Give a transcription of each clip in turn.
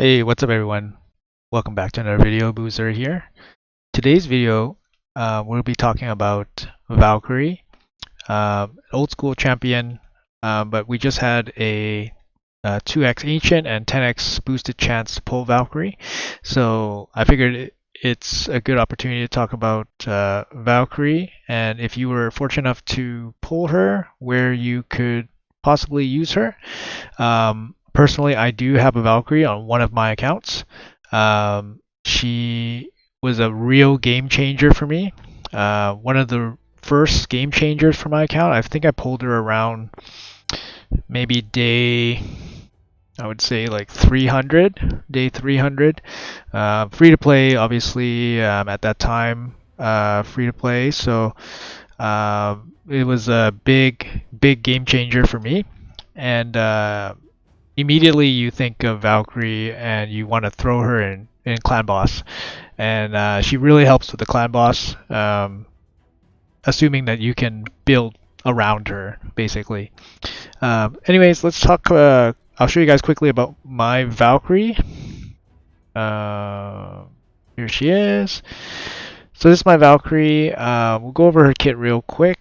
Hey, what's up everyone? Welcome back to another video. Boozer here. Today's video, we'll be talking about Valkyrie, old school champion, but we just had a 2x ancient and 10x boosted chance to pull Valkyrie. So I figured it's a good opportunity to talk about Valkyrie, and if you were fortunate enough to pull her, where you could possibly use her. Personally, I do have a Valkyrie on one of my accounts. She was a real game changer for me. One of the first game changers for my account. I think I pulled her around maybe day, I would say like 300, day 300. Free to play, obviously, at that time, free to play. So it was a big game changer for me. And immediately you think of Valkyrie and you want to throw her in clan boss, and she really helps with the clan boss, assuming that you can build around her basically. Anyways, let's talk. I'll show you guys quickly about my Valkyrie. Uh, Here she is. So this is my Valkyrie. We'll go over her kit real quick.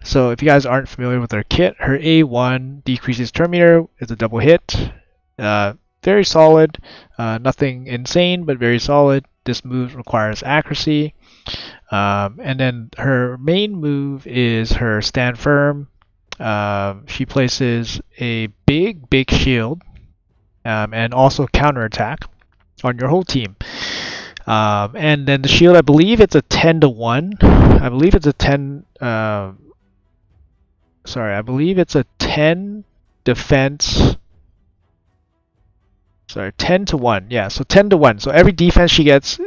So if you guys aren't familiar with her kit, her A1 decreases turn meter. It's a double hit. Very solid. Nothing insane, but very solid. This move requires accuracy. And then her main move is her stand firm. She places a big shield, and also counterattack on your whole team. And then the shield, I believe it's a 10 to 1. I believe it's a 10. I believe it's a 10 defense. Sorry, 10 to 1. Yeah, so 10 to 1. So every defense she gets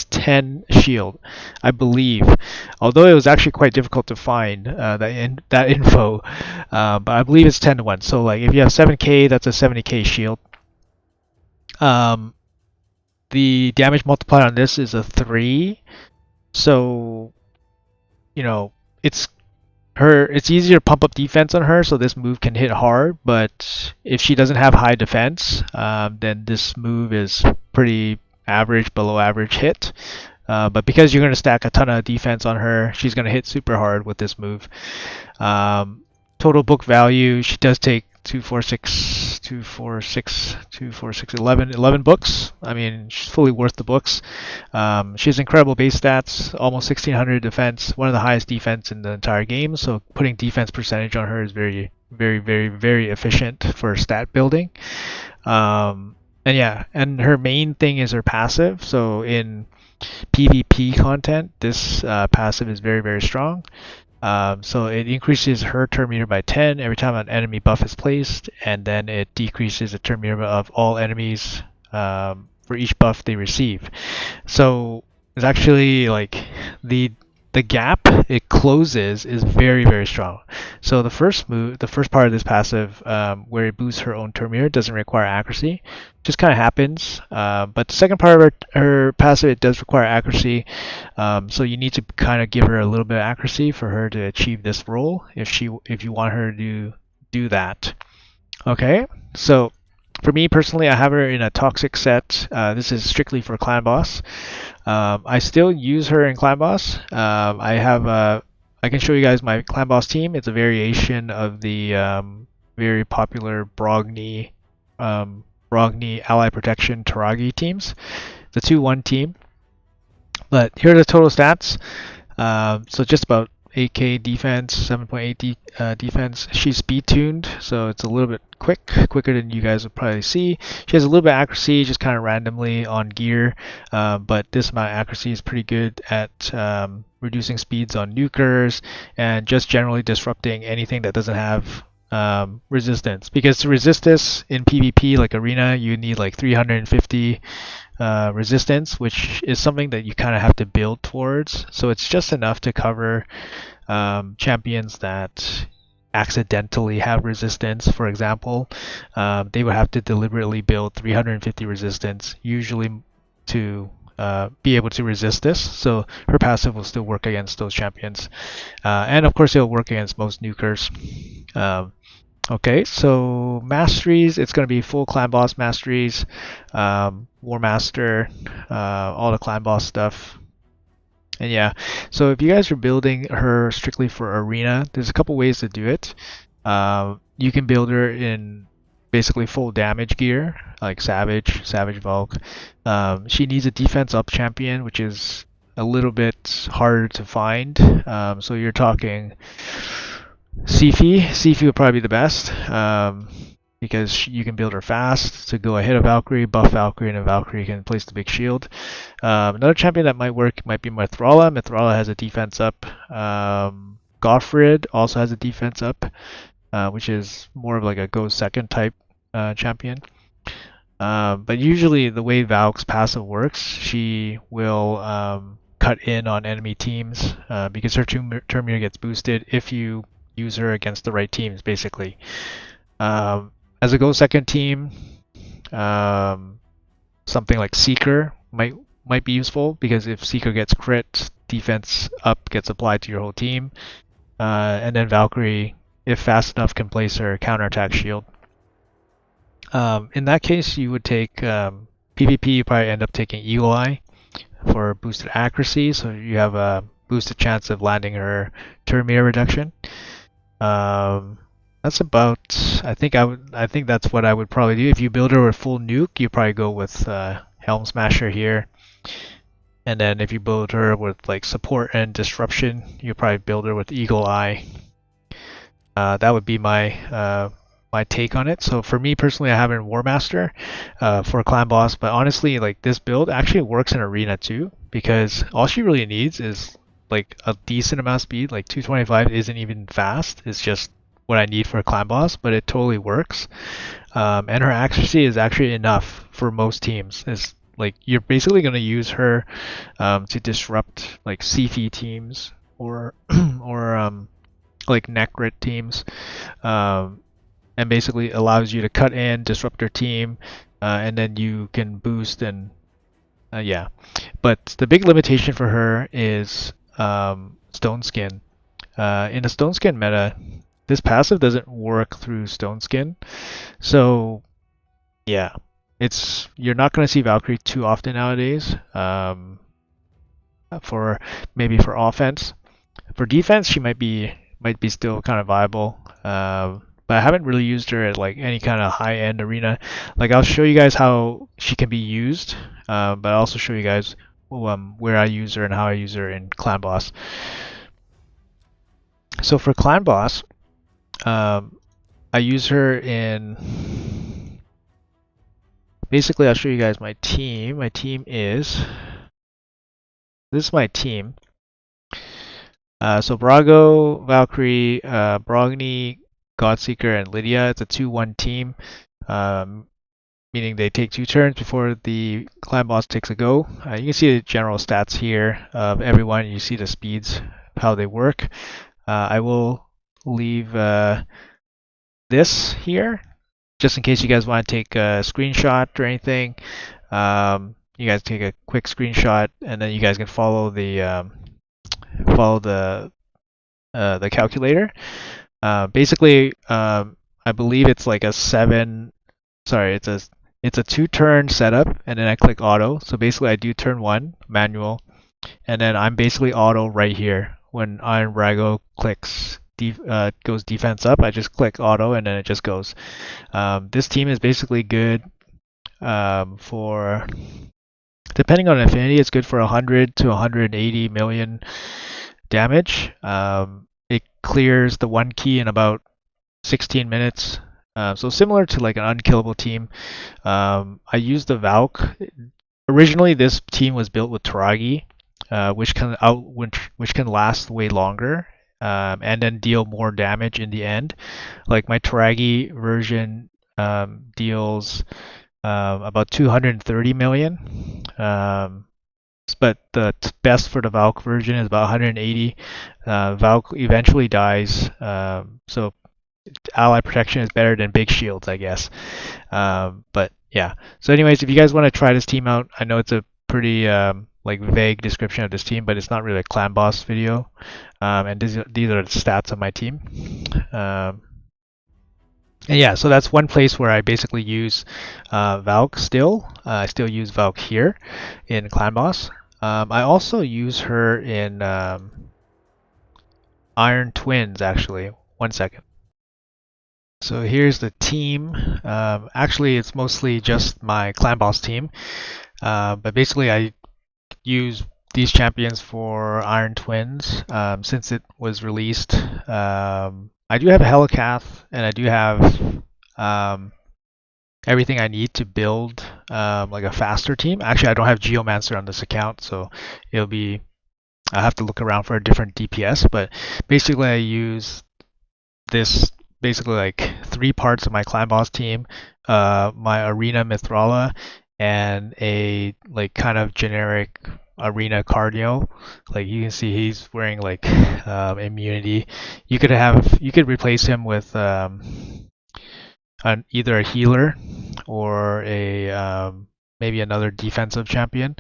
10 shield, I believe. Although it was actually quite difficult to find that info. But I believe it's 10 to 1. So like if you have 7k, that's a 70k shield. The damage multiplier on this is a 3. So, it's easier to pump up defense on her, so this move can hit hard. But if she doesn't have high defense, then this move is pretty average, below average hit. But because you're going to stack a ton of defense on her, she's going to hit super hard with this move. Total book value, she does take 11 books. I mean, she's fully worth the books. She has incredible base stats, almost 1600 defense, one of the highest defense in the entire game. So putting defense percentage on her is very efficient for stat building. And her main thing is her passive. So in PvP content, this passive is very strong. So it increases her turn meter by 10 every time an enemy buff is placed, and then it decreases the turn meter of all enemies for each buff they receive. So it's actually like the gap it closes is very strong. So the first part of this passive, where it boosts her own turn meter, doesn't require accuracy, just kind of happens. But the second part of her passive, it does require accuracy. So you need to kind of give her a little bit of accuracy for her to achieve this role if you want her to do that. Okay, so for me personally, I have her in a toxic set. This is strictly for clan boss. I still use her in clan boss. I can show you guys my clan boss team. It's a variation of the very popular Brogni Ally Protection Taragi teams. It's a 2-1 team. But here are the total stats. So just about 8k defense, 7.8 defense. She's speed tuned, so it's a little bit quicker than you guys would probably see. She has a little bit of accuracy, just kind of randomly on gear, but this amount of accuracy is pretty good at reducing speeds on nukers and just generally disrupting anything that doesn't have resistance. Because to resist this in PvP, like arena, you need like 350 resistance, which is something that you kind of have to build towards. So it's just enough to cover champions that accidentally have resistance. For example, they would have to deliberately build 350 resistance, usually to be able to resist this. So her passive will still work against those champions. And of course, it'll work against most nukers. Okay, so masteries, it's going to be full clan boss masteries, War Master, all the clan boss stuff. And yeah, so if you guys are building her strictly for arena, there's a couple ways to do it. You can build her in basically full damage gear, like Savage Valk. She needs a defense up champion, which is a little bit harder to find. So you're talking Sifi. Sifi would probably be the best because you can build her fast to go ahead of Valkyrie, buff Valkyrie, and then Valkyrie can place the big shield. Another champion that might work might be Mithrala. Mithrala has a defense up. Gottfried also has a defense up, which is more of like a go second type champion. But usually the way Valk's passive works, she will cut in on enemy teams because her turn meter gets boosted if you use her against the right teams, basically. As a go second team, um, something like Seeker might be useful because if Seeker gets crit, defense up gets applied to your whole team, and then Valkyrie, if fast enough, can place her counterattack shield. In that case, you would take PvP. You probably end up taking Eagle Eye for boosted accuracy, so you have a boosted chance of landing her turn meter reduction. That's about. I think that's what I would probably do. If you build her with full nuke, you probably go with Helm Smasher here. And then if you build her with like support and disruption, you probably build her with Eagle Eye. That would be my take on it. So for me personally, I have it in War Master for a clan boss, but honestly, like this build actually works in arena too because all she really needs is like a decent amount of speed. Like 225 isn't even fast. It's just what I need for a clan boss, but it totally works. And her accuracy is actually enough for most teams. It's like you're basically going to use her to disrupt like CFE teams or or like Necrit teams, and basically allows you to cut in, disrupt their team, and then you can boost and yeah. But the big limitation for her is Stone Skin. In the Stone Skin meta, this passive doesn't work through Stone Skin, so yeah, you're not going to see Valkyrie too often nowadays. For maybe for offense, for defense, she might be still kind of viable. But I haven't really used her at like any kind of high end arena. Like I'll show you guys how she can be used, but I'll also show you guys where I use her and how I use her in Clan Boss. So for Clan Boss, I use her in. Basically, I'll show you guys my team. My team is. This is my team. So Brago, Valkyrie, Brogni, Godseeker, and Lydia. It's a 2-1 team, meaning they take 2 turns before the clan boss takes a go. You can see the general stats here of everyone. You see the speeds, how they work. I will leave this here, just in case you guys want to take a screenshot or anything. You guys take a quick screenshot, and then you guys can follow the calculator. Basically, I believe it's like a 7. Sorry, it's a 2-turn setup, and then I click auto. So basically, I do turn 1 manual, and then I'm basically auto right here. When Iron Brago goes defense up, I just click auto, and then it just goes. This team is basically good for. Depending on affinity, it's good for 100 to 180 million damage. It clears the 1 key in about 16 minutes. So similar to like an unkillable team. I used the Valk. Originally, this team was built with Taragi, which can last way longer, and then deal more damage in the end. Like my Taragi version deals about 230 million. But the best for the Valk version is about 180. Valk eventually dies, so ally protection is better than big shields, I guess. But yeah. So, anyways, if you guys want to try this team out, I know it's a pretty like vague description of this team, but it's not really a clan boss video. And these are the stats of my team. And yeah, so that's one place where I basically use Valk still. I still use Valk here in Clan Boss. I also use her in Iron Twins, actually. One second. So here's the team. Actually, it's mostly just my Clan Boss team. But basically, I use these champions for Iron Twins since it was released. I do have a Helicath, and I do have um, everything I need to build like a faster team. Actually, I don't have Geomancer on this account, so it'll be I'll have to look around for a different DPS. But basically, I use this basically like three parts of my clan boss team, my arena Mithrala, and a like kind of generic arena cardio. Like you can see, he's wearing like immunity. You could replace him with either a healer or a maybe another defensive champion.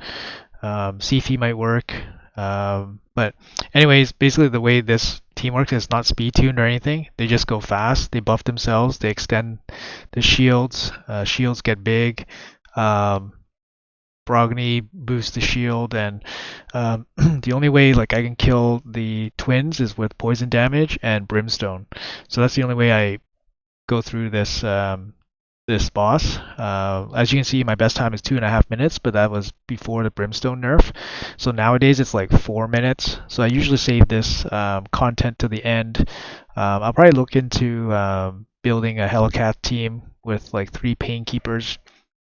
Sifi might work. But anyways, basically the way this team works is not speed tuned or anything. They just go fast. They buff themselves. They extend the shields. Shields get big. Um, Brogni boosts the shield, and the only way like I can kill the twins is with poison damage and brimstone. So that's the only way I go through this boss. As you can see, my best time is 2.5 minutes, but that was before the brimstone nerf. So nowadays it's like 4 minutes. So I usually save this content to the end. I'll probably look into building a Helicath team with like 3 pain keepers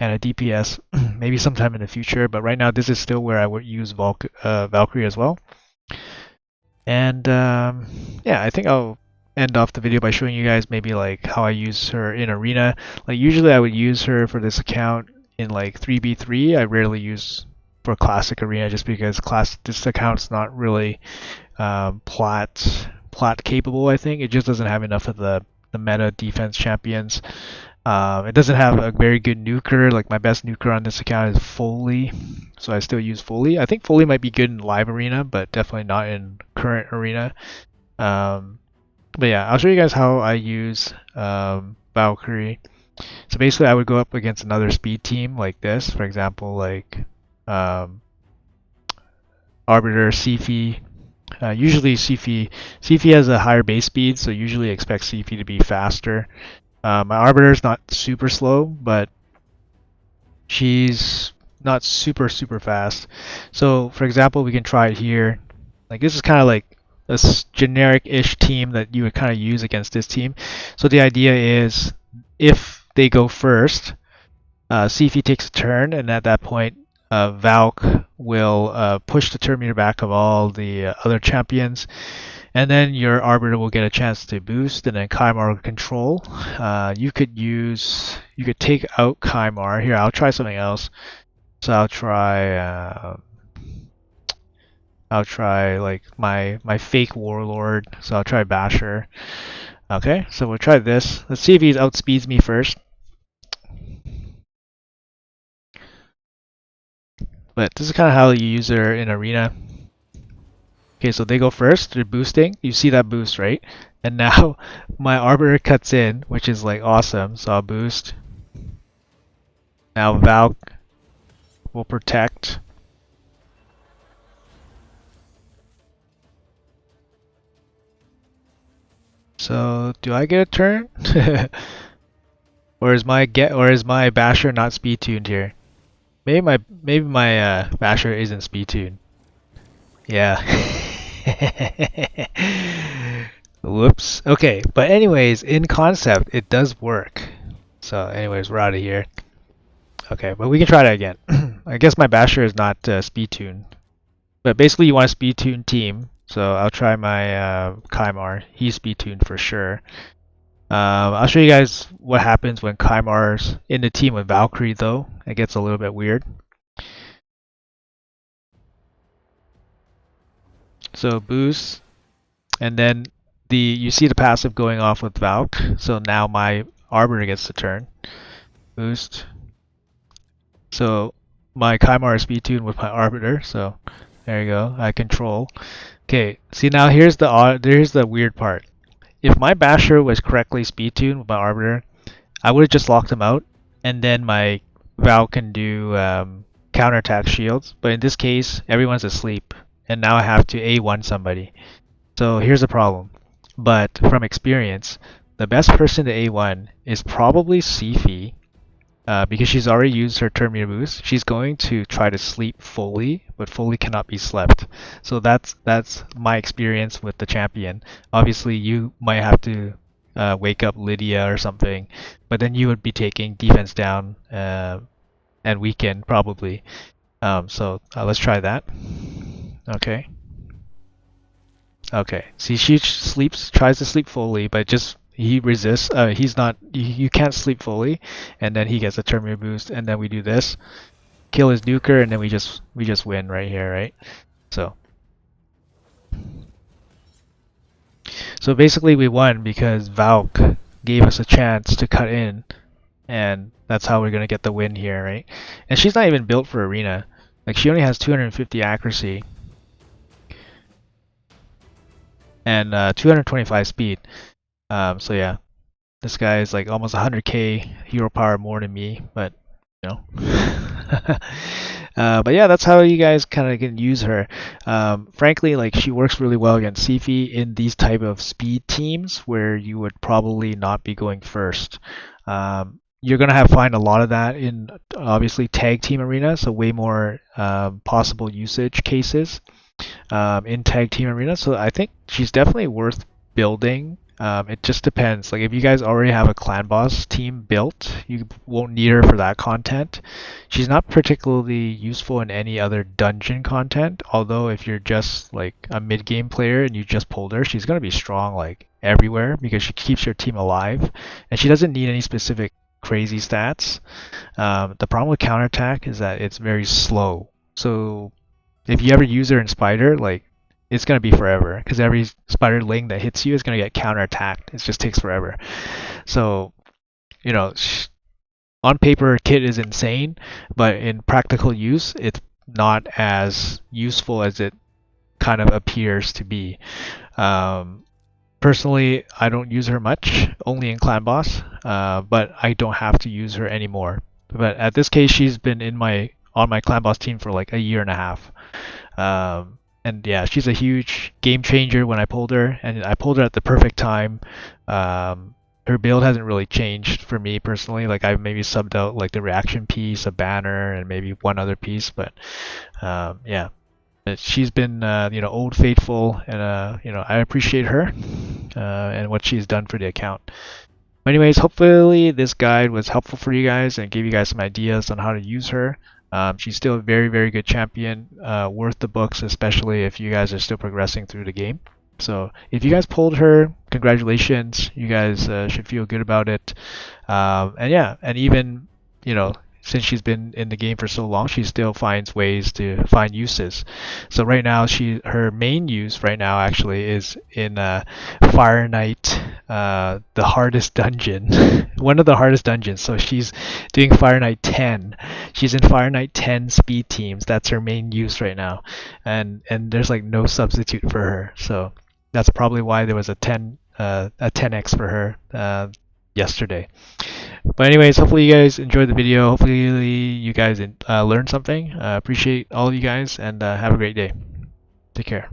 and a DPS maybe sometime in the future. But right now this is still where I would use Valkyrie as well. And yeah, I think I'll end off the video by showing you guys maybe like how I use her in arena. Like usually I would use her for this account in like 3v3. I rarely use for classic arena just because this account's not really plat capable. I think it just doesn't have enough of the meta defense champions. It doesn't have a very good nuker. Like my best nuker on this account is Foley, so I still use Foley. I think Foley might be good in live arena, but definitely not in current arena. But yeah, I'll show you guys how I use Valkyrie. So basically, I would go up against another speed team like this, for example, like Arbiter, Sifi. Usually Sifi has a higher base speed, so usually expect Sifi to be faster. My Arbiter is not super slow, but she's not super fast. So for example, we can try it here. Like this is kind of like a generic-ish team that you would kind of use against this team. So the idea is if they go first, Sifi takes a turn, and at that point, Valk will push the turn meter back of all the other champions, and then your Arbiter will get a chance to boost, and then Kymar will control. You could take out Kymar. Here, I'll try something else. So I'll try like my fake warlord. So I'll try Basher. Okay, so we'll try this. Let's see if he outspeeds me first. But this is kind of how you use her in arena. Okay, so they go first. They're boosting. You see that boost, right? And now my Arbiter cuts in, which is like awesome. So I'll boost. Now Valk will protect. So do I get a turn? or is my Basher not speed tuned here? Maybe my Basher isn't speed tuned. Yeah. Whoops. Okay, but anyways, in concept, it does work. So anyways, we're out of here. Okay, but we can try that again. I guess my Basher is not speed tuned. But basically you want a speed tuned team. So I'll try my Kymar. He's speed tuned for sure. I'll show you guys what happens when Kymar's in the team with Valkyrie though. It gets a little bit weird. So boost, and then you see the passive going off with Valk. So now my Arbiter gets the turn. Boost. So my Kymar is speed tuned with my Arbiter. So there you go. I control. Okay. See now here's the weird part. If my Basher was correctly speed tuned with my Arbiter, I would have just locked him out, and then my Valk can do counterattack shields. But in this case, everyone's asleep, and now I have to A1 somebody. So here's the problem. But from experience, the best person to A1 is probably Sifi, because she's already used her turn meter boost. She's going to try to sleep fully, but fully cannot be slept. So that's my experience with the champion. Obviously, you might have to wake up Lydia or something, but then you would be taking defense down and weaken probably. So let's try that. Okay. Okay. See, she sleeps, tries to sleep fully, but just he resists. He's not. You can't sleep fully, and then he gets a turn meter boost, and then we do this, kill his nuker, and then we just win right here, right? So so basically we won because Valk gave us a chance to cut in, and that's how we're gonna get the win here, right? And she's not even built for arena. Like she only has 250 accuracy and 225 speed. So yeah, this guy is like almost 100k hero power more than me, but you know. But yeah, that's how you guys kind of can use her. Frankly, like she works really well against Sifi in these type of speed teams where you would probably not be going first. You're gonna have find a lot of that in obviously tag team arena, so way more possible usage cases in tag team arena. So I think she's definitely worth building. It just depends. Like if you guys already have a clan boss team built, you won't need her for that content. She's not particularly useful in any other dungeon content. Although if you're just like a mid game player and you just pulled her, she's gonna be strong like everywhere because she keeps your team alive, and she doesn't need any specific crazy stats. The problem with counterattack is that it's very slow. So if you ever use her in Spider, like it's gonna be forever because every Spider Ling that hits you is gonna get counterattacked. It just takes forever. So you know, on paper, Kit is insane, but in practical use, it's not as useful as it kind of appears to be. Um, Personally, I don't use her much, only in Clan Boss, but I don't have to use her anymore. But at this case, she's been in my on my Clan Boss team for like a year and a half. And yeah, she's a huge game changer when I pulled her, and I pulled her at the perfect time. Her build hasn't really changed for me personally. Like I've maybe subbed out like the reaction piece, a banner, and maybe one other piece, but yeah. But she's been, old faithful, and I appreciate her and what she's done for the account. Anyways, hopefully this guide was helpful for you guys and gave you guys some ideas on how to use her. She's still a very, very good champion, worth the books, especially if you guys are still progressing through the game. So if you guys pulled her, congratulations. You guys should feel good about it. And yeah, and even, since she's been in the game for so long, she still finds ways to find uses. So right now, her main use right now actually is in Fire Knight, the hardest dungeon, one of the hardest dungeons. So she's doing Fire Knight 10. She's in Fire Knight 10 speed teams. That's her main use right now, and there's like no substitute for her. So that's probably why there was a 10x for her yesterday. But anyways, hopefully you guys enjoyed the video. Hopefully you guys learned something. Appreciate all of you guys, and have a great day. Take care.